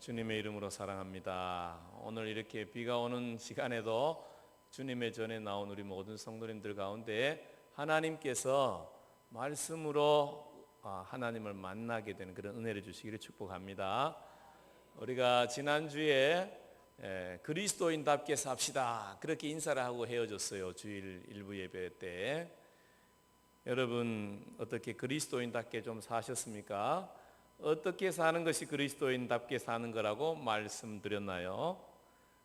주님의 이름으로 사랑합니다. 오늘 이렇게 비가 오는 시간에도 주님의 전에 나온 우리 모든 성도님들 가운데 하나님께서 말씀으로 하나님을 만나게 되는 그런 은혜를 주시기를 축복합니다. 우리가 지난주에 그리스도인답게 삽시다 그렇게 인사를 하고 헤어졌어요. 주일 일부 예배 때. 여러분 어떻게 그리스도인답게 좀 사셨습니까? 어떻게 사는 것이 그리스도인답게 사는 거라고 말씀드렸나요?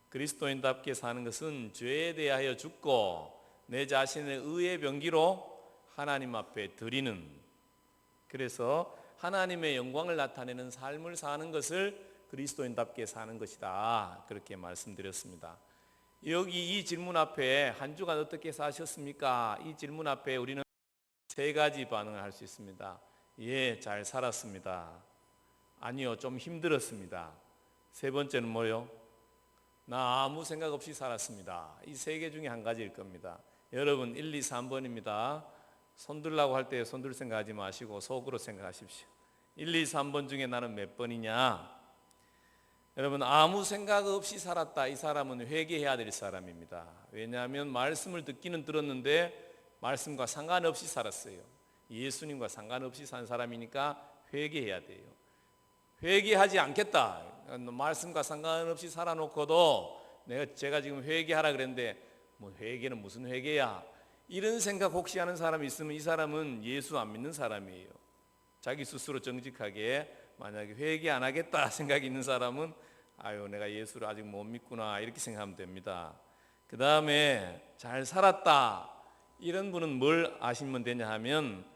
그리스도인답게 사는 것은 죄에 대하여 죽고 내 자신의 의의 병기로 하나님 앞에 드리는, 그래서 하나님의 영광을 나타내는 삶을 사는 것을 그리스도인답게 사는 것이다, 그렇게 말씀드렸습니다. 여기 이 질문 앞에 한 주간 어떻게 사셨습니까? 이 질문 앞에 우리는 세 가지 반응을 할 수 있습니다. 예, 잘 살았습니다. 아니요, 좀 힘들었습니다. 세 번째는 뭐요? 나 아무 생각 없이 살았습니다. 이 세 개 중에 한 가지일 겁니다. 여러분 1, 2, 3번입니다. 손 들라고 할 때 손 들 생각하지 마시고 속으로 생각하십시오. 1, 2, 3번 중에 나는 몇 번이냐? 여러분 아무 생각 없이 살았다, 이 사람은 회개해야 될 사람입니다. 왜냐하면 말씀을 듣기는 들었는데 말씀과 상관없이 살았어요. 예수님과 상관없이 산 사람이니까 회개해야 돼요. 회개하지 않겠다, 말씀과 상관없이 살아놓고도 제가 지금 회개하라 그랬는데 뭐 회개는 무슨 회개야, 이런 생각 혹시 하는 사람이 있으면 이 사람은 예수 안 믿는 사람이에요. 자기 스스로 정직하게 만약에 회개 안 하겠다 생각이 있는 사람은 아유 내가 예수를 아직 못 믿구나 이렇게 생각하면 됩니다. 그 다음에 잘 살았다, 이런 분은 뭘 아시면 되냐 하면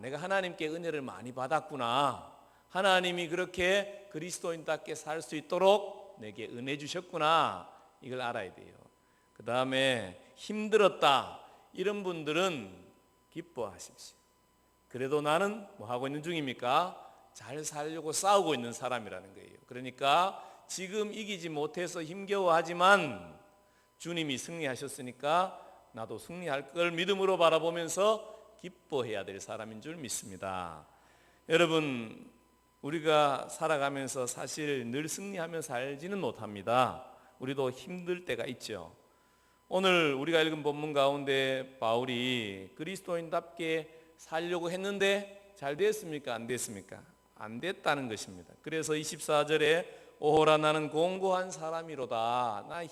내가 하나님께 은혜를 많이 받았구나, 하나님이 그렇게 그리스도인답게 살 수 있도록 내게 은혜 주셨구나, 이걸 알아야 돼요. 그 다음에 힘들었다, 이런 분들은 기뻐하십시오. 그래도 나는 뭐 하고 있는 중입니까? 잘 살려고 싸우고 있는 사람이라는 거예요. 그러니까 지금 이기지 못해서 힘겨워하지만 주님이 승리하셨으니까 나도 승리할 걸 믿음으로 바라보면서 기뻐해야 될 사람인 줄 믿습니다. 여러분 우리가 살아가면서 사실 늘 승리하며 살지는 못합니다. 우리도 힘들 때가 있죠. 오늘 우리가 읽은 본문 가운데 바울이 그리스도인답게 살려고 했는데 잘 됐습니까? 안 됐습니까? 안 됐다는 것입니다. 그래서 24절에 오호라 나는 공고한 사람이로다, 나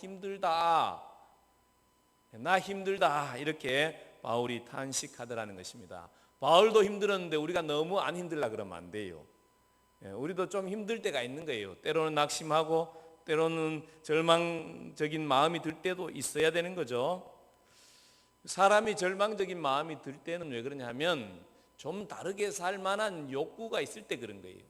힘들다 이렇게 바울이 탄식하더라는 것입니다. 바울도 힘들었는데 우리가 너무 안 힘들라 그러면 안 돼요. 우리도 좀 힘들 때가 있는 거예요. 때로는 낙심하고 때로는 절망적인 마음이 들 때도 있어야 되는 거죠. 사람이 절망적인 마음이 들 때는 왜 그러냐 하면 좀 다르게 살 만한 욕구가 있을 때 그런 거예요.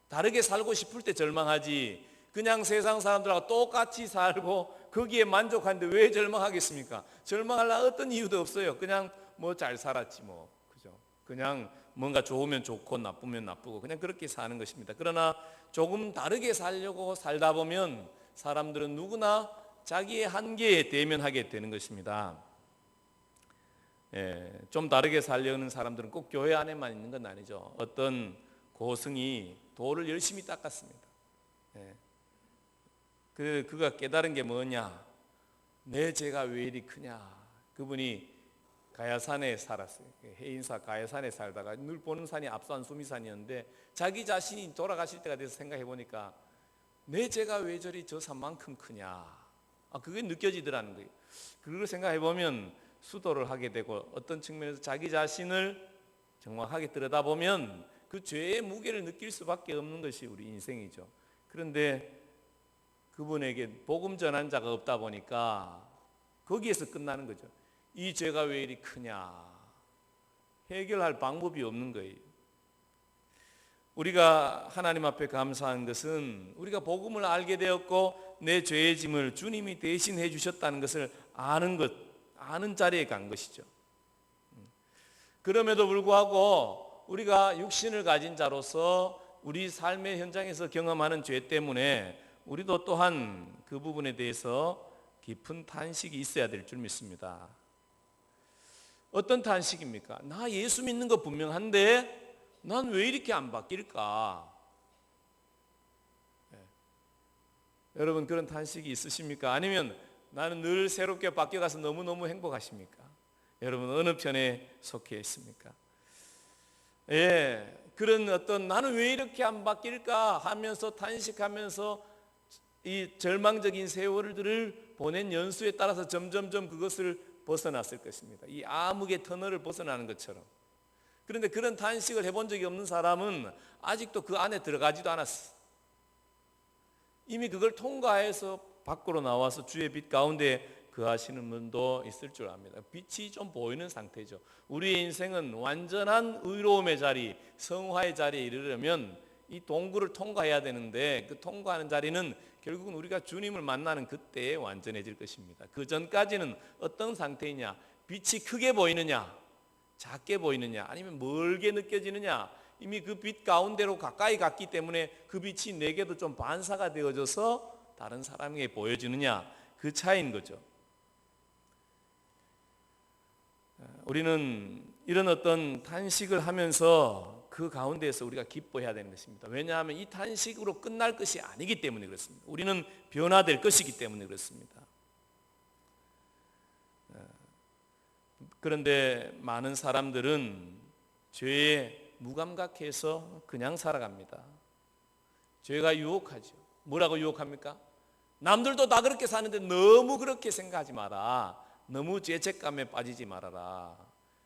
다르게 살고 싶을 때 절망하지, 그냥 세상 사람들하고 똑같이 살고 거기에 만족하는데 왜 절망하겠습니까? 절망할 어떤 이유도 없어요. 그냥 뭐 잘 살았지 뭐, 그죠? 그냥 뭔가 좋으면 좋고 나쁘면 나쁘고 그냥 그렇게 사는 것입니다. 그러나 조금 다르게 살려고 살다 보면 사람들은 누구나 자기의 한계에 대면하게 되는 것입니다. 좀 다르게 살려는 사람들은 꼭 교회 안에만 있는 건 아니죠. 어떤 고승이 돌을 열심히 닦았습니다. 그가 깨달은 게 뭐냐? 내 죄가 왜 이리 크냐? 그분이 가야산에 살았어요. 해인사 가야산에 살다가 늘 보는 산이 압산 수미산이었는데 자기 자신이 돌아가실 때가 돼서 생각해 보니까 내 죄가 왜 저리 저 산만큼 크냐? 그게 느껴지더라는 거예요. 그걸 생각해 보면 수도를 하게 되고 어떤 측면에서 자기 자신을 정확하게 들여다보면 그 죄의 무게를 느낄 수밖에 없는 것이 우리 인생이죠. 그런데 그분에게 복음 전한 자가 없다 보니까 거기에서 끝나는 거죠. 이 죄가 왜 이리 크냐? 해결할 방법이 없는 거예요. 우리가 하나님 앞에 감사한 것은 우리가 복음을 알게 되었고 내 죄의 짐을 주님이 대신해 주셨다는 것을 아는 자리에 간 것이죠. 그럼에도 불구하고 우리가 육신을 가진 자로서 우리 삶의 현장에서 경험하는 죄 때문에 우리도 또한 그 부분에 대해서 깊은 탄식이 있어야 될 줄 믿습니다. 어떤 탄식입니까? 나 예수 믿는 거 분명한데 난 왜 이렇게 안 바뀔까? 여러분 그런 탄식이 있으십니까? 아니면 나는 늘 새롭게 바뀌어가서 너무너무 행복하십니까? 여러분 어느 편에 속해 있습니까? 그런 어떤 나는 왜 이렇게 안 바뀔까 하면서 탄식하면서 이 절망적인 세월들을 보낸 연수에 따라서 점점점 그것을 벗어났을 것입니다. 이 암흑의 터널을 벗어나는 것처럼. 그런데 그런 탄식을 해본 적이 없는 사람은 아직도 그 안에 들어가지도 않았어. 이미 그걸 통과해서 밖으로 나와서 주의 빛 가운데 거하시는 분도 있을 줄 압니다. 빛이 좀 보이는 상태죠. 우리의 인생은 완전한 의로움의 자리, 성화의 자리에 이르려면 이 동굴을 통과해야 되는데 그 통과하는 자리는 결국은 우리가 주님을 만나는 그때에 완전해질 것입니다. 그 전까지는 어떤 상태이냐? 빛이 크게 보이느냐? 작게 보이느냐? 아니면 멀게 느껴지느냐? 이미 그 빛 가운데로 가까이 갔기 때문에 그 빛이 내게도 좀 반사가 되어져서 다른 사람에게 보여지느냐? 그 차이인 거죠. 우리는 이런 어떤 탄식을 하면서 그 가운데에서 우리가 기뻐해야 되는 것입니다. 왜냐하면 이 탄식으로 끝날 것이 아니기 때문에 그렇습니다. 우리는 변화될 것이기 때문에 그렇습니다. 그런데 많은 사람들은 죄에 무감각해서 그냥 살아갑니다. 죄가 유혹하죠. 뭐라고 유혹합니까? 남들도 다 그렇게 사는데 너무 그렇게 생각하지 마라. 너무 죄책감에 빠지지 말아라.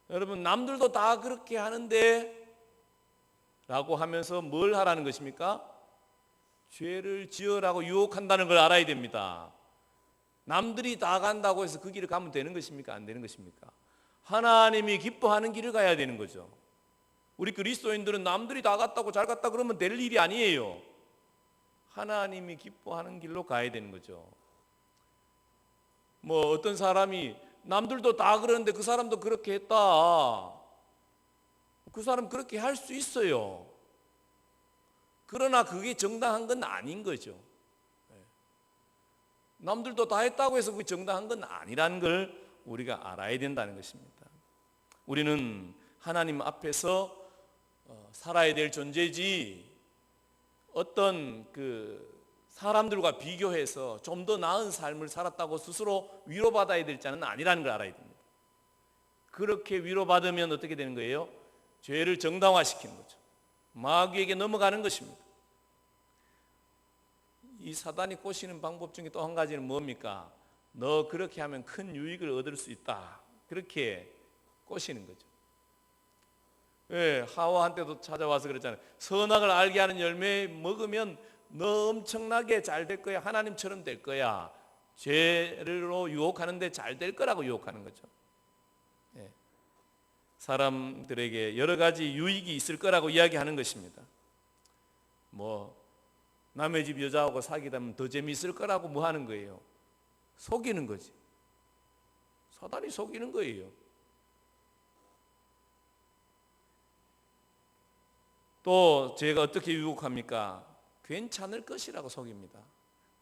여러분 남들도 다 그렇게 하는데 라고 하면서 뭘 하라는 것입니까? 죄를 지으라고 유혹한다는 걸 알아야 됩니다. 남들이 다 간다고 해서 그 길을 가면 되는 것입니까? 안 되는 것입니까? 하나님이 기뻐하는 길을 가야 되는 거죠. 우리 그리스도인들은 남들이 다 갔다고 잘 갔다 그러면 될 일이 아니에요. 하나님이 기뻐하는 길로 가야 되는 거죠. 뭐 어떤 사람이 남들도 다 그러는데 그 사람도 그렇게 했다. 그 사람 그렇게 할 수 있어요. 그러나 그게 정당한 건 아닌 거죠. 남들도 다 했다고 해서 그게 정당한 건 아니라는 걸 우리가 알아야 된다는 것입니다. 우리는 하나님 앞에서 살아야 될 존재지 어떤 사람들과 비교해서 좀 더 나은 삶을 살았다고 스스로 위로받아야 될 자는 아니라는 걸 알아야 됩니다. 그렇게 위로받으면 어떻게 되는 거예요? 죄를 정당화시키는 거죠. 마귀에게 넘어가는 것입니다. 이 사단이 꼬시는 방법 중에 또 한 가지는 뭡니까? 너 그렇게 하면 큰 유익을 얻을 수 있다. 그렇게 꼬시는 거죠. 하와한테도 찾아와서 그랬잖아요. 선악을 알게 하는 열매 먹으면 너 엄청나게 잘 될 거야. 하나님처럼 될 거야. 죄로 유혹하는데 잘 될 거라고 유혹하는 거죠. 사람들에게 여러 가지 유익이 있을 거라고 이야기하는 것입니다. 뭐 남의 집 여자하고 사귀다면 더 재미있을 거라고 뭐 하는 거예요? 속이는 거지. 사단이 속이는 거예요. 또 죄가 어떻게 유혹합니까? 괜찮을 것이라고 속입니다.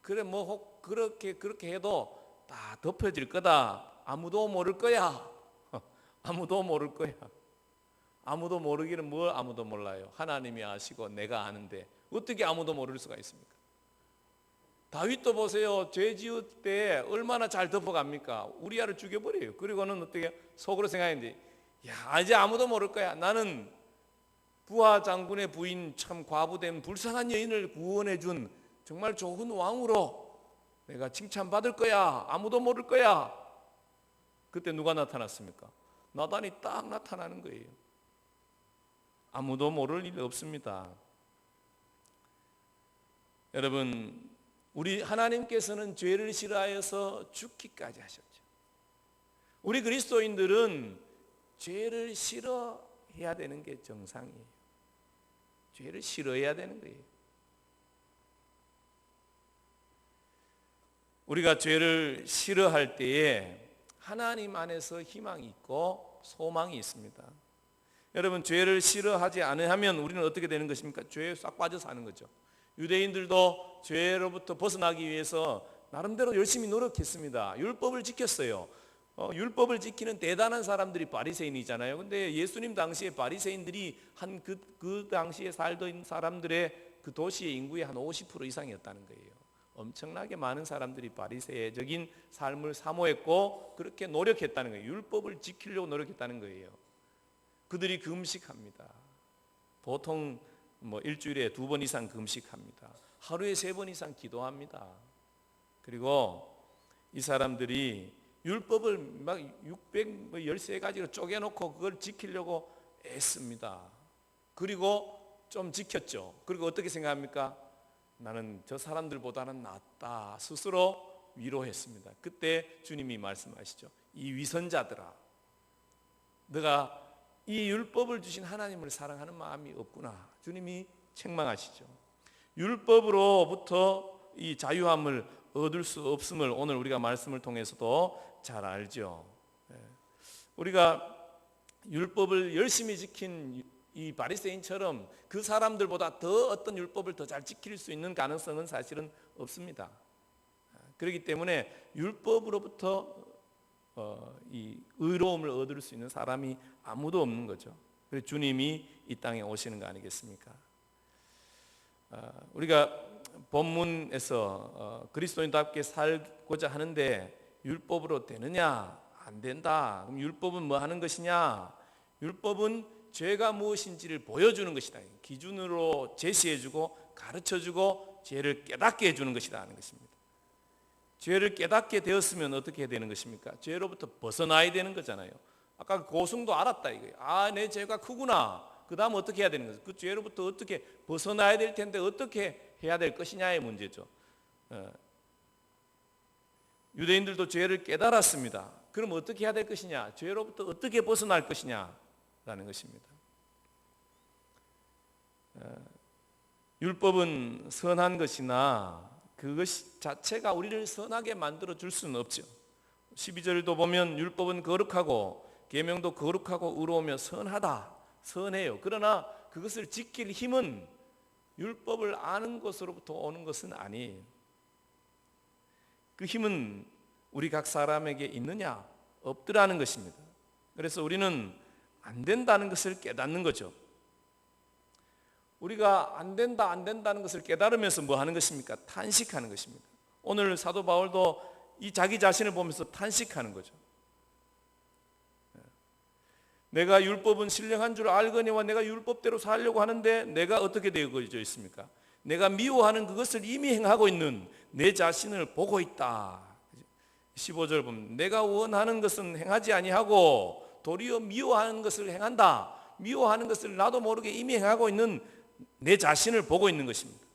그래 뭐 그렇게 해도 다 덮여질 거다. 아무도 모를 거야. 아무도 모를 거야. 아무도 모르기는 뭘 아무도 몰라요. 하나님이 아시고 내가 아는데 어떻게 아무도 모를 수가 있습니까? 다윗도 보세요. 죄 지을 때 얼마나 잘 덮어갑니까? 우리아를 죽여버려요. 그리고는 어떻게 속으로 생각했는데 야 이제 아무도 모를 거야. 나는 부하 장군의 부인 참 과부된 불쌍한 여인을 구원해준 정말 좋은 왕으로 내가 칭찬받을 거야. 아무도 모를 거야. 그때 누가 나타났습니까? 나단이 딱 나타나는 거예요. 아무도 모를 일 없습니다. 여러분 우리 하나님께서는 죄를 싫어하여서 죽기까지 하셨죠. 우리 그리스도인들은 죄를 싫어해야 되는 게 정상이에요. 죄를 싫어해야 되는 거예요. 우리가 죄를 싫어할 때에 하나님 안에서 희망이 있고 소망이 있습니다. 여러분 죄를 싫어하지 않으면 우리는 어떻게 되는 것입니까? 죄에 싹 빠져 사는 거죠. 유대인들도 죄로부터 벗어나기 위해서 나름대로 열심히 노력했습니다. 율법을 지켰어요. 율법을 지키는 대단한 사람들이 바리새인이잖아요. 근데 예수님 당시에 바리새인들이 한 그 당시에 살던 사람들의 그 도시의 인구의 한 50% 이상이었다는 거예요. 엄청나게 많은 사람들이 바리새적인 삶을 사모했고 그렇게 노력했다는 거예요. 율법을 지키려고 노력했다는 거예요. 그들이 금식합니다. 보통 일주일에 2번 이상 금식합니다. 하루에 3번 이상 기도합니다. 그리고 이 사람들이 율법을 막 613가지로 쪼개놓고 그걸 지키려고 애씁니다. 그리고 좀 지켰죠. 그리고 어떻게 생각합니까? 나는 저 사람들보다는 낫다 스스로 위로했습니다. 그때 주님이 말씀하시죠. 이 위선자들아, 너가 이 율법을 주신 하나님을 사랑하는 마음이 없구나. 주님이 책망하시죠. 율법으로부터 이 자유함을 얻을 수 없음을 오늘 우리가 말씀을 통해서도 잘 알죠. 우리가 율법을 열심히 지킨 이 바리새인처럼 그 사람들보다 더 어떤 율법을 더 잘 지킬 수 있는 가능성은 사실은 없습니다. 그렇기 때문에 율법으로부터 이 의로움을 얻을 수 있는 사람이 아무도 없는 거죠. 그래서 주님이 이 땅에 오시는 거 아니겠습니까? 우리가 본문에서 그리스도인답게 살고자 하는데 율법으로 되느냐? 안 된다. 그럼 율법은 뭐 하는 것이냐? 율법은 죄가 무엇인지를 보여주는 것이다. 기준으로 제시해주고 가르쳐주고 죄를 깨닫게 해주는 것이다 하는 것입니다. 죄를 깨닫게 되었으면 어떻게 해야 되는 것입니까? 죄로부터 벗어나야 되는 거잖아요. 아까 고승도 알았다 이거예요. 아, 내 죄가 크구나. 그 다음 어떻게 해야 되는 거죠? 그 죄로부터 어떻게 벗어나야 될 텐데 어떻게 해야 될 것이냐의 문제죠. 유대인들도 죄를 깨달았습니다. 그럼 어떻게 해야 될 것이냐? 죄로부터 어떻게 벗어날 것이냐라는 것입니다. 율법은 선한 것이나 그것 자체가 우리를 선하게 만들어 줄 수는 없죠. 12절도 보면 율법은 거룩하고 계명도 거룩하고 의로우며 선하다. 선해요. 그러나 그것을 지킬 힘은 율법을 아는 것으로부터 오는 것은 아니에요. 그 힘은 우리 각 사람에게 있느냐? 없더라는 것입니다. 그래서 우리는 안 된다는 것을 깨닫는 거죠. 우리가 안 된다는 것을 깨달으면서 뭐 하는 것입니까? 탄식하는 것입니다. 오늘 사도 바울도 이 자기 자신을 보면서 탄식하는 거죠. 내가 율법은 신령한 줄 알거니와 내가 율법대로 살려고 하는데 내가 어떻게 되어져 있습니까? 내가 미워하는 그것을 이미 행하고 있는 내 자신을 보고 있다. 15절 보면 내가 원하는 것은 행하지 아니하고 도리어 미워하는 것을 행한다. 미워하는 것을 나도 모르게 이미 행하고 있는 내 자신을 보고 있는 것입니다.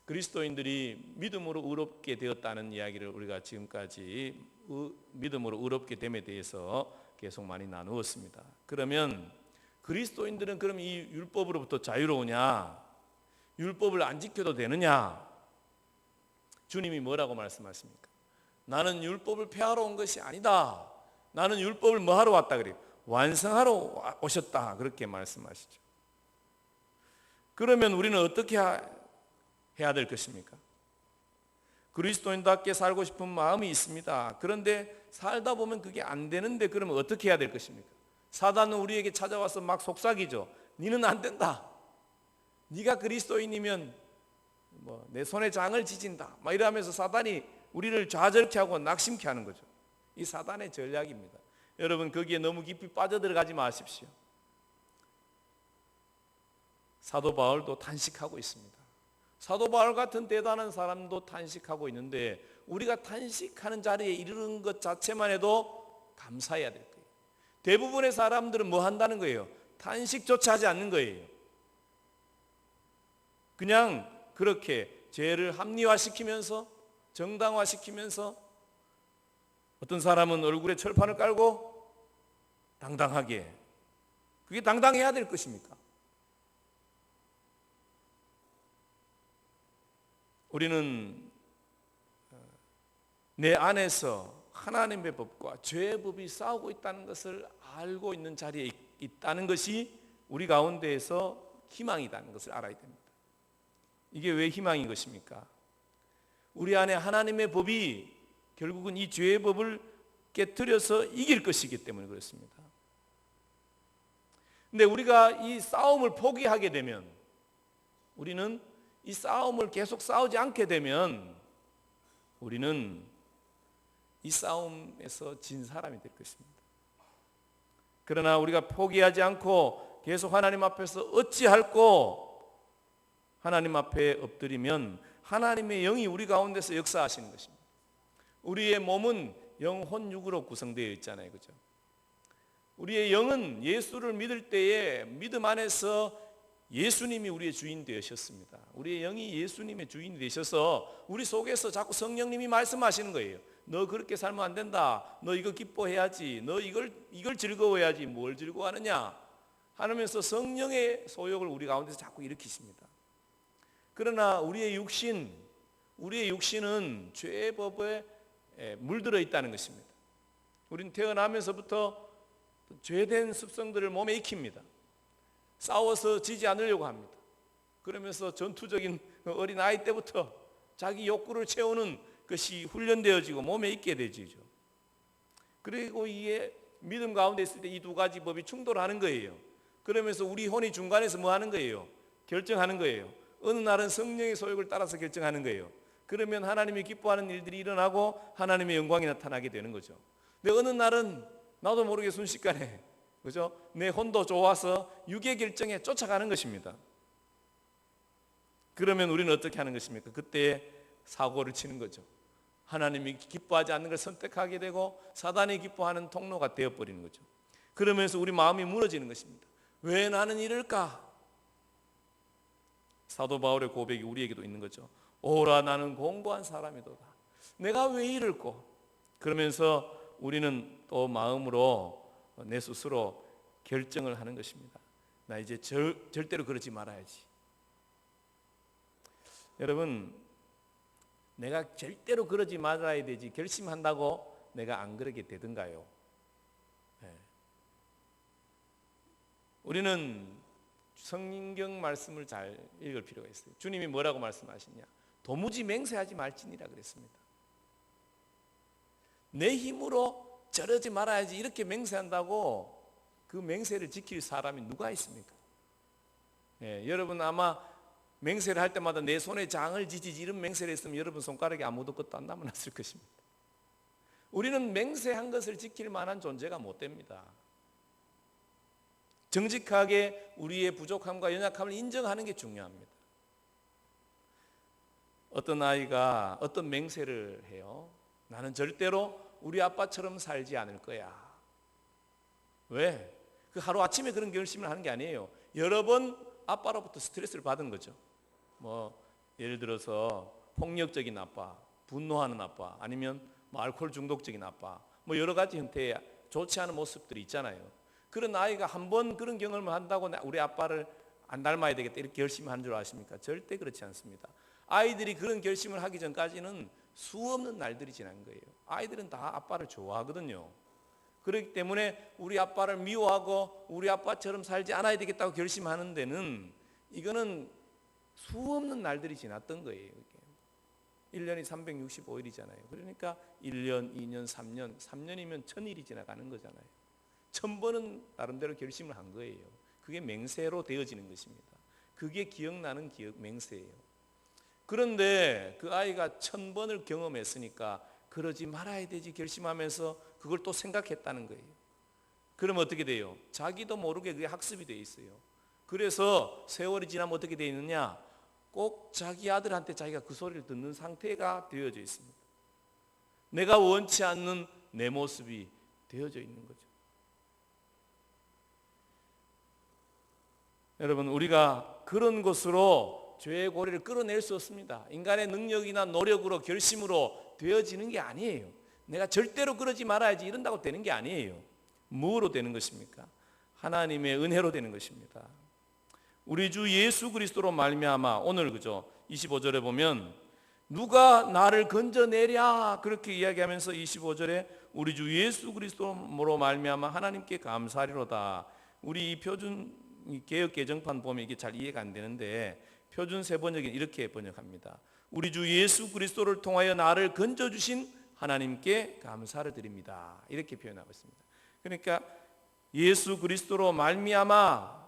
그리스도인들이 믿음으로 의롭게 되었다는 이야기를 우리가 지금까지 믿음으로 의롭게 됨에 대해서 계속 많이 나누었습니다. 그러면 그리스도인들은 그럼 이 율법으로부터 자유로우냐? 율법을 안 지켜도 되느냐? 주님이 뭐라고 말씀하십니까? 나는 율법을 폐하러 온 것이 아니다. 나는 율법을 뭐 하러 왔다 그래요? 완성하러 오셨다. 그렇게 말씀하시죠. 그러면 우리는 어떻게 해야 될 것입니까? 그리스도인답게 살고 싶은 마음이 있습니다. 그런데 살다 보면 그게 안 되는데 그러면 어떻게 해야 될 것입니까? 사단은 우리에게 찾아와서 막 속삭이죠. 니는 안 된다. 네가 그리스도인이면 내 손에 장을 지진다. 막 이러면서 사단이 우리를 좌절케 하고 낙심케 하는 거죠. 이 사단의 전략입니다. 여러분 거기에 너무 깊이 빠져들어가지 마십시오. 사도 바울도 탄식하고 있습니다. 사도 바울 같은 대단한 사람도 탄식하고 있는데 우리가 탄식하는 자리에 이르는 것 자체만 해도 감사해야 될 거예요. 대부분의 사람들은 뭐 한다는 거예요? 탄식조차 하지 않는 거예요. 그냥 그렇게 죄를 합리화시키면서 정당화시키면서 어떤 사람은 얼굴에 철판을 깔고 당당하게, 그게 당당해야 될 것입니까? 우리는 내 안에서 하나님의 법과 죄의 법이 싸우고 있다는 것을 알고 있는 자리에 있다는 것이 우리 가운데에서 희망이라는 것을 알아야 됩니다. 이게 왜 희망인 것입니까? 우리 안에 하나님의 법이 결국은 이 죄의 법을 깨트려서 이길 것이기 때문에 그렇습니다. 근데 우리가 이 싸움을 포기하게 되면 우리는 이 싸움을 계속 싸우지 않게 되면 우리는 이 싸움에서 진 사람이 될 것입니다. 그러나 우리가 포기하지 않고 계속 하나님 앞에서 어찌할꼬 하나님 앞에 엎드리면 하나님의 영이 우리 가운데서 역사하시는 것입니다. 우리의 몸은 영혼 육으로 구성되어 있잖아요, 그죠? 우리의 영은 예수를 믿을 때에 믿음 안에서 예수님이 우리의 주인 되셨습니다. 우리의 영이 예수님의 주인이 되셔서 우리 속에서 자꾸 성령님이 말씀하시는 거예요. 너 그렇게 살면 안 된다. 너 이거 기뻐해야지. 너 이걸 즐거워해야지. 뭘 즐거워하느냐 하면서 성령의 소욕을 우리 가운데서 자꾸 일으키십니다. 그러나 우리의 육신은 죄의 법에 물들어 있다는 것입니다. 우리는 태어나면서부터 죄된 습성들을 몸에 익힙니다. 싸워서 지지 않으려고 합니다. 그러면서 전투적인 어린 아이 때부터 자기 욕구를 채우는 것이 훈련되어지고 몸에 있게 되지죠. 그리고 이게 믿음 가운데 있을 때 이 두 가지 법이 충돌하는 거예요. 그러면서 우리 혼이 중간에서 뭐 하는 거예요? 결정하는 거예요. 어느 날은 성령의 소욕을 따라서 결정하는 거예요. 그러면 하나님이 기뻐하는 일들이 일어나고 하나님의 영광이 나타나게 되는 거죠. 근데 어느 날은 나도 모르게 순식간에, 그죠? 내 혼도 좋아서 육의 결정에 쫓아가는 것입니다. 그러면 우리는 어떻게 하는 것입니까? 그때 사고를 치는 거죠. 하나님이 기뻐하지 않는 걸 선택하게 되고 사단이 기뻐하는 통로가 되어버리는 거죠. 그러면서 우리 마음이 무너지는 것입니다. 왜 나는 이럴까? 사도 바울의 고백이 우리에게도 있는 거죠. 오라 나는 공고한 사람이도다. 내가 왜 이럴꼬? 그러면서 우리는 또 마음으로 내 스스로 결정을 하는 것입니다. 나 이제 절대로 그러지 말아야지. 여러분, 내가 절대로 그러지 말아야 되지 결심한다고 내가 안 그러게 되던가요? 네. 우리는 성경 말씀을 잘 읽을 필요가 있어요. 주님이 뭐라고 말씀하시냐? 도무지 맹세하지 말지니라 그랬습니다. 내 힘으로 저러지 말아야지 이렇게 맹세한다고 그 맹세를 지킬 사람이 누가 있습니까? 여러분 아마 맹세를 할 때마다 내 손에 장을 지지지 이런 맹세를 했으면 여러분 손가락에 아무도 것도 안 남아났을 것입니다. 우리는 맹세한 것을 지킬 만한 존재가 못 됩니다. 정직하게 우리의 부족함과 연약함을 인정하는 게 중요합니다. 어떤 아이가 어떤 맹세를 해요. 나는 절대로 우리 아빠처럼 살지 않을 거야. 왜? 그 하루아침에 그런 결심을 하는 게 아니에요. 여러 번 아빠로부터 스트레스를 받은 거죠. 예를 들어서 폭력적인 아빠, 분노하는 아빠, 아니면 알코올 중독적인 아빠, 여러 가지 형태의 좋지 않은 모습들이 있잖아요. 그런 아이가 한 번 그런 경험을 한다고 우리 아빠를 안 닮아야 되겠다 이렇게 결심하는 줄 아십니까? 절대 그렇지 않습니다. 아이들이 그런 결심을 하기 전까지는 수없는 날들이 지난 거예요. 아이들은 다 아빠를 좋아하거든요. 그렇기 때문에 우리 아빠를 미워하고 우리 아빠처럼 살지 않아야 되겠다고 결심하는 데는 이거는 수없는 날들이 지났던 거예요. 1년이 365일이잖아요. 그러니까 1년, 2년, 3년이면 1000일이 지나가는 거잖아요. 1000번은 나름대로 결심을 한 거예요. 그게 맹세로 되어지는 것입니다. 그게 기억나는 맹세예요. 그런데 그 아이가 1000번을 경험했으니까 그러지 말아야 되지 결심하면서 그걸 또 생각했다는 거예요. 그러면 어떻게 돼요? 자기도 모르게 그게 학습이 돼 있어요. 그래서 세월이 지나면 어떻게 돼 있느냐? 꼭 자기 아들한테 자기가 그 소리를 듣는 상태가 되어져 있습니다. 내가 원치 않는 내 모습이 되어져 있는 거죠. 여러분, 우리가 그런 것으로 죄의 고리를 끌어낼 수 없습니다. 인간의 능력이나 노력으로 결심으로 되어지는 게 아니에요. 내가 절대로 그러지 말아야지 이런다고 되는 게 아니에요. 무엇으로 되는 것입니까? 하나님의 은혜로 되는 것입니다. 우리 주 예수 그리스도로 말미암아 오늘 그죠? 25절에 보면 누가 나를 건져내랴 그렇게 이야기하면서 25절에 우리 주 예수 그리스도로 말미암아 하나님께 감사하리로다. 우리 이 표준 개역 개정판 보면 이게 잘 이해가 안 되는데 표준 세번역은 이렇게 번역합니다. 우리 주 예수 그리스도를 통하여 나를 건져주신 하나님께 감사를 드립니다. 이렇게 표현하고 있습니다. 그러니까 예수 그리스도로 말미암아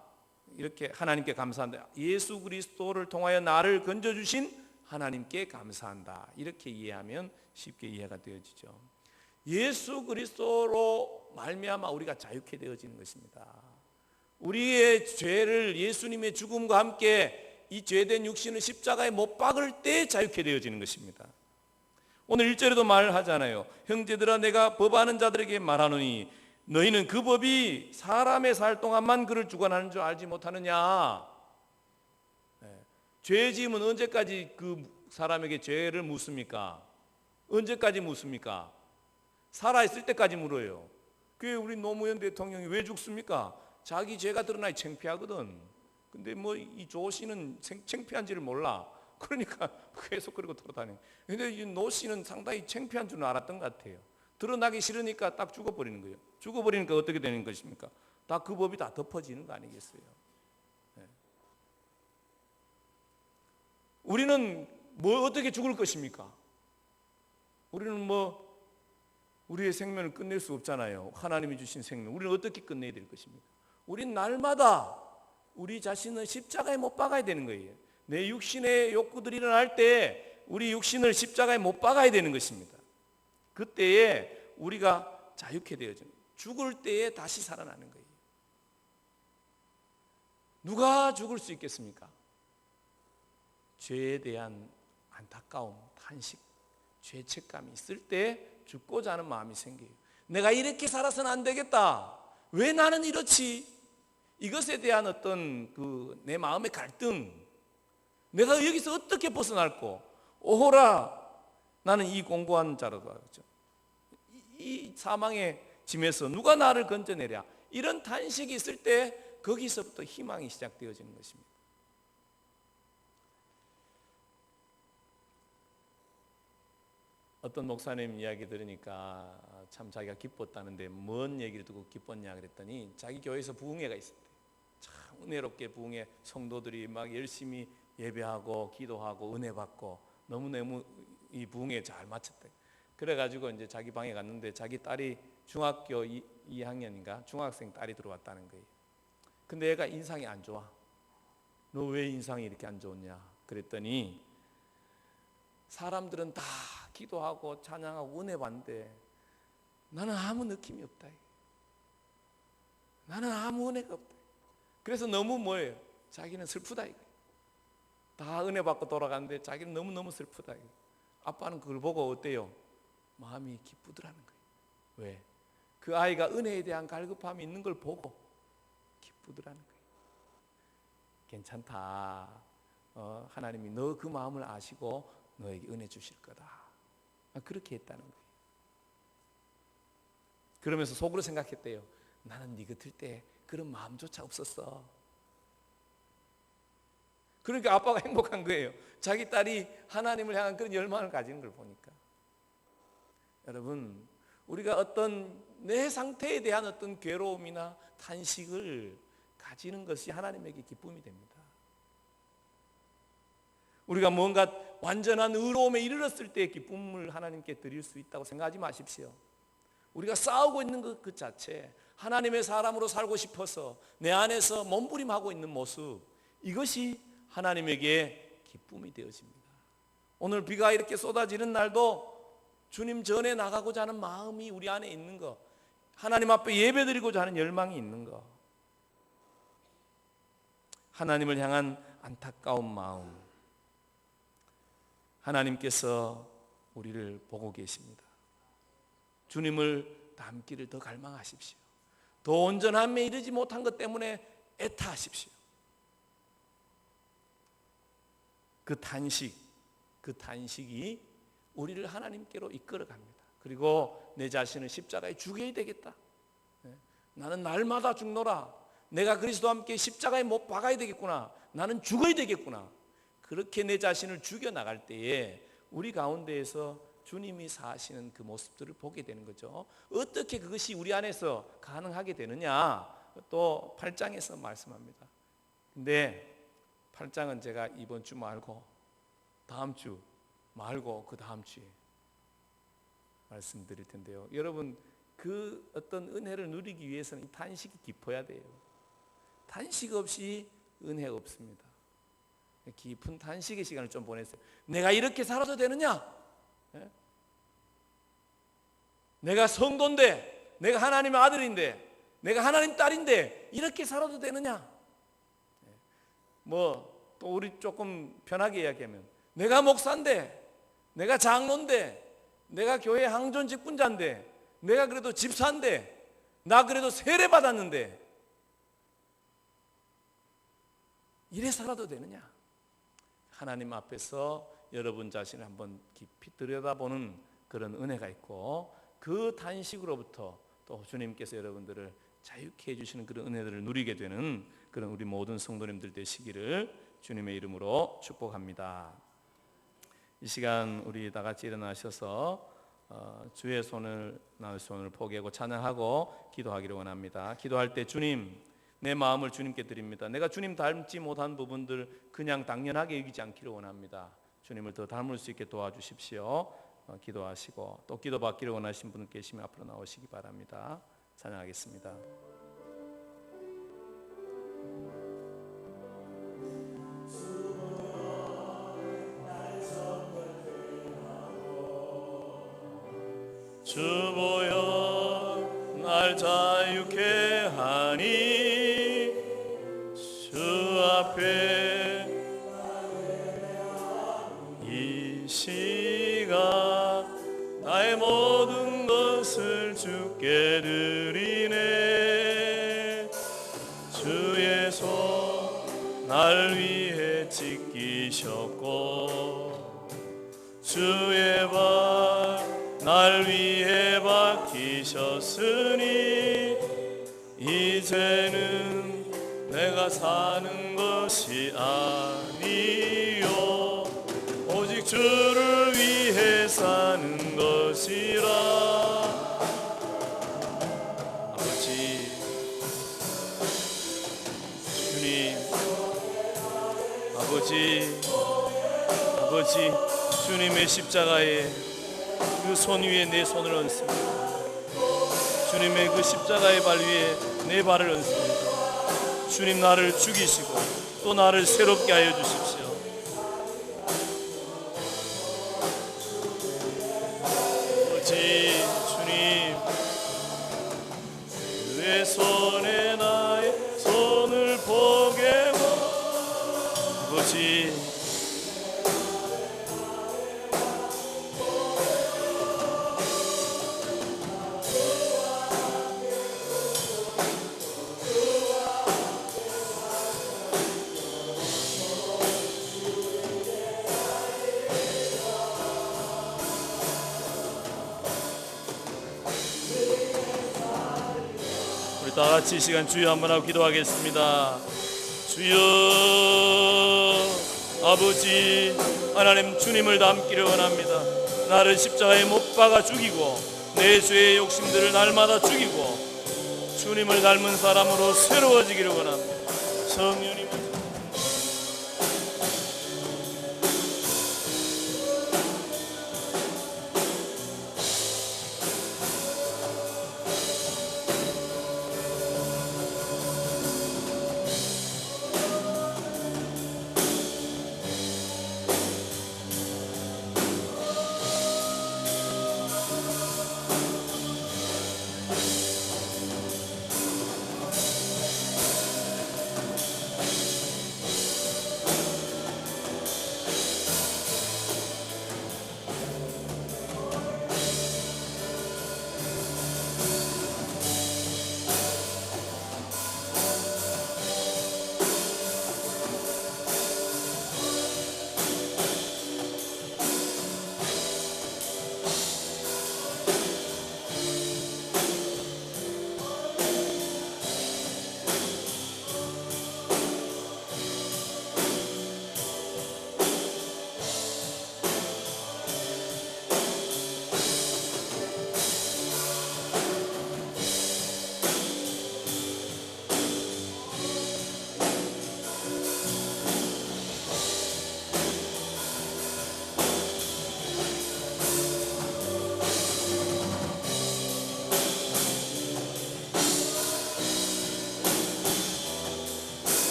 이렇게 하나님께 감사한다. 예수 그리스도를 통하여 나를 건져주신 하나님께 감사한다. 이렇게 이해하면 쉽게 이해가 되어지죠. 예수 그리스도로 말미암아 우리가 자유케 되어지는 것입니다. 우리의 죄를 예수님의 죽음과 함께 이 죄된 육신을 십자가에 못 박을 때 자유케 되어지는 것입니다. 오늘 1절에도 말하잖아요. 형제들아 내가 법하는 자들에게 말하노니 너희는 그 법이 사람의 살 동안만 그를 주관하는 줄 알지 못하느냐. 죄 지으면 언제까지 그 사람에게 죄를 묻습니까? 언제까지 묻습니까? 살아있을 때까지 물어요. 그게 우리 노무현 대통령이 왜 죽습니까? 자기 죄가 드러나야 창피하거든. 근데 뭐 이 조 씨는 창피한지를 몰라. 그러니까 계속 그러고 돌아다녀. 근데 이 노 씨는 상당히 창피한 줄은 알았던 것 같아요. 드러나기 싫으니까 딱 죽어버리는 거예요. 죽어버리니까 어떻게 되는 것입니까? 다 그 법이 다 덮어지는 거 아니겠어요? 네. 우리는 뭐 어떻게 죽을 것입니까? 우리는 뭐 우리의 생명을 끝낼 수 없잖아요. 하나님이 주신 생명. 우리는 어떻게 끝내야 될 것입니까? 우린 날마다 우리 자신을 십자가에 못 박아야 되는 거예요. 내 육신의 욕구들이 일어날 때 우리 육신을 십자가에 못 박아야 되는 것입니다. 그때에 우리가 자유케 되어지는 거예요. 죽을 때에 다시 살아나는 거예요. 누가 죽을 수 있겠습니까? 죄에 대한 안타까움, 탄식, 죄책감이 있을 때 죽고자 하는 마음이 생겨요. 내가 이렇게 살아서는 안 되겠다. 왜 나는 이렇지? 이것에 대한 어떤 내 마음의 갈등, 내가 여기서 어떻게 벗어날고, 오호라 나는 이 공고한 자로다. 이 사망의 짐에서 누가 나를 건져내랴. 이런 탄식이 있을 때 거기서부터 희망이 시작되어지는 것입니다. 어떤 목사님 이야기 들으니까 참 자기가 기뻤다는데 뭔 얘기를 듣고 기뻤냐 그랬더니 자기 교회에서 부흥회가 있었대. 참 은혜롭게 부흥회 성도들이 막 열심히 예배하고 기도하고 은혜 받고 너무너무 이 부흥회 잘 마쳤대. 그래가지고 이제 자기 방에 갔는데 자기 딸이 중학교 2학년인가 중학생 딸이 들어왔다는 거예요. 근데 얘가 인상이 안 좋아. 너 왜 인상이 이렇게 안 좋냐 그랬더니 사람들은 다 기도하고 찬양하고 은혜 받는데 나는 아무 느낌이 없다. 나는 아무 은혜가 없다. 그래서 너무 뭐예요? 자기는 슬프다. 다 은혜 받고 돌아가는데 자기는 너무너무 슬프다. 아빠는 그걸 보고 어때요? 마음이 기쁘더라는 거예요. 왜? 그 아이가 은혜에 대한 갈급함이 있는 걸 보고 기쁘더라는 거예요. 괜찮다. 하나님이 너 그 마음을 아시고 너에게 은혜 주실 거다. 그렇게 했다는 거예요. 그러면서 속으로 생각했대요. 나는 네 곁일 때 그런 마음조차 없었어. 그러니까 아빠가 행복한 거예요. 자기 딸이 하나님을 향한 그런 열망을 가지는 걸 보니까. 여러분, 우리가 어떤 내 상태에 대한 어떤 괴로움이나 탄식을 가지는 것이 하나님에게 기쁨이 됩니다. 우리가 뭔가 완전한 의로움에 이르렀을 때 기쁨을 하나님께 드릴 수 있다고 생각하지 마십시오. 우리가 싸우고 있는 그 자체, 하나님의 사람으로 살고 싶어서 내 안에서 몸부림하고 있는 모습, 이것이 하나님에게 기쁨이 되어집니다. 오늘 비가 이렇게 쏟아지는 날도 주님 전에 나가고자 하는 마음이 우리 안에 있는 것, 하나님 앞에 예배드리고자 하는 열망이 있는 것, 하나님을 향한 안타까운 마음, 하나님께서 우리를 보고 계십니다. 주님을 닮기를 더 갈망하십시오. 더 온전함에 이르지 못한 것 때문에 애타하십시오. 그 탄식이 우리를 하나님께로 이끌어갑니다. 그리고 내 자신을 십자가에 죽여야 되겠다. 나는 날마다 죽노라. 내가 그리스도와 함께 십자가에 못 박아야 되겠구나. 나는 죽어야 되겠구나. 그렇게 내 자신을 죽여나갈 때에 우리 가운데에서 주님이 사시는 그 모습들을 보게 되는 거죠. 어떻게 그것이 우리 안에서 가능하게 되느냐, 또 8장에서 말씀합니다. 근데 8장은 제가 이번 주 말고 다음 주 말고 그 다음 주에 말씀드릴 텐데요. 여러분, 그 어떤 은혜를 누리기 위해서는 이 탄식이 깊어야 돼요. 단식 없이 은혜가 없습니다. 깊은 단식의 시간을 좀 보냈어요. 내가 이렇게 살아도 되느냐? 내가 성도인데, 내가 하나님의 아들인데, 내가 하나님 딸인데 이렇게 살아도 되느냐? 또 우리 조금 편하게 이야기하면, 내가 목사인데, 내가 장로인데, 내가 교회 항존 직분자인데, 내가 그래도 집사인데, 나 그래도 세례 받았는데 이래 살아도 되느냐? 하나님 앞에서 여러분 자신을 한번 깊이 들여다보는 그런 은혜가 있고, 그 단식으로부터 또 주님께서 여러분들을 자유케 해주시는 그런 은혜들을 누리게 되는 그런 우리 모든 성도님들 되시기를 주님의 이름으로 축복합니다. 이 시간 우리 다 같이 일어나셔서 주의 손을 나의 손을 포개고 찬양하고 기도하기를 원합니다. 기도할 때 주님, 내 마음을 주님께 드립니다. 내가 주님 닮지 못한 부분들 그냥 당연하게 여기지 않기를 원합니다. 주님을 더 닮을 수 있게 도와주십시오. 기도하시고 또 기도받기를 원하신 분 계시면 앞으로 나오시기 바랍니다. 찬양하겠습니다. 주 보여 날 자유케 하니 주 앞에 이 시간 나의 모든 것을 주께 드리네. 주의 손 날 위해 찢기셨고 주의 발 날 위해 박히셨으니 이제는 내가 사는 것이 아니요 오직 주를 위해 사는 것이라. 아버지 주님, 아버지 주님의 십자가에 그 손 위에 내 손을 얹습니다. 주님의 그 십자가의 발 위에 내 발을 얹습니다. 주님, 나를 죽이시고 또 나를 새롭게 하여 주십시오. 아버지 주님, 내 손에 나의 손을 포개고 아버지 다 같이 이 시간 주여 한번 하고 기도하겠습니다. 주여, 아버지 하나님, 주님을 닮기를 원합니다. 나를 십자가에 못 박아 죽이고 내 죄의 욕심들을 날마다 죽이고 주님을 닮은 사람으로 새로워지기를 원합니다. 성령님,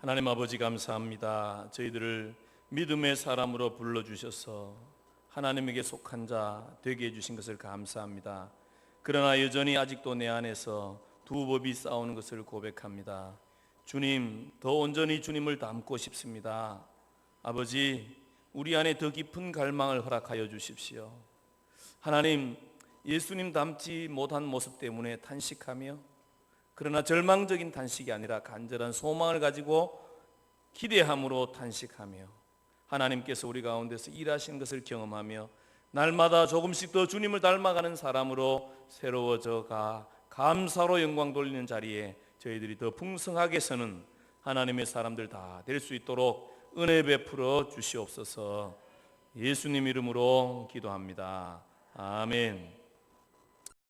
하나님 아버지 감사합니다. 저희들을 믿음의 사람으로 불러주셔서 하나님에게 속한 자 되게 해주신 것을 감사합니다. 그러나 여전히 아직도 내 안에서 두 법이 싸우는 것을 고백합니다. 주님, 더 온전히 주님을 닮고 싶습니다. 아버지, 우리 안에 더 깊은 갈망을 허락하여 주십시오. 하나님, 예수님 닮지 못한 모습 때문에 탄식하며, 그러나 절망적인 탄식이 아니라 간절한 소망을 가지고 기대함으로 탄식하며, 하나님께서 우리 가운데서 일하신 것을 경험하며 날마다 조금씩 더 주님을 닮아가는 사람으로 새로워져 가 감사로 영광 돌리는 자리에 저희들이 더 풍성하게 서는 하나님의 사람들 다 될 수 있도록 은혜 베풀어 주시옵소서. 예수님 이름으로 기도합니다. 아멘.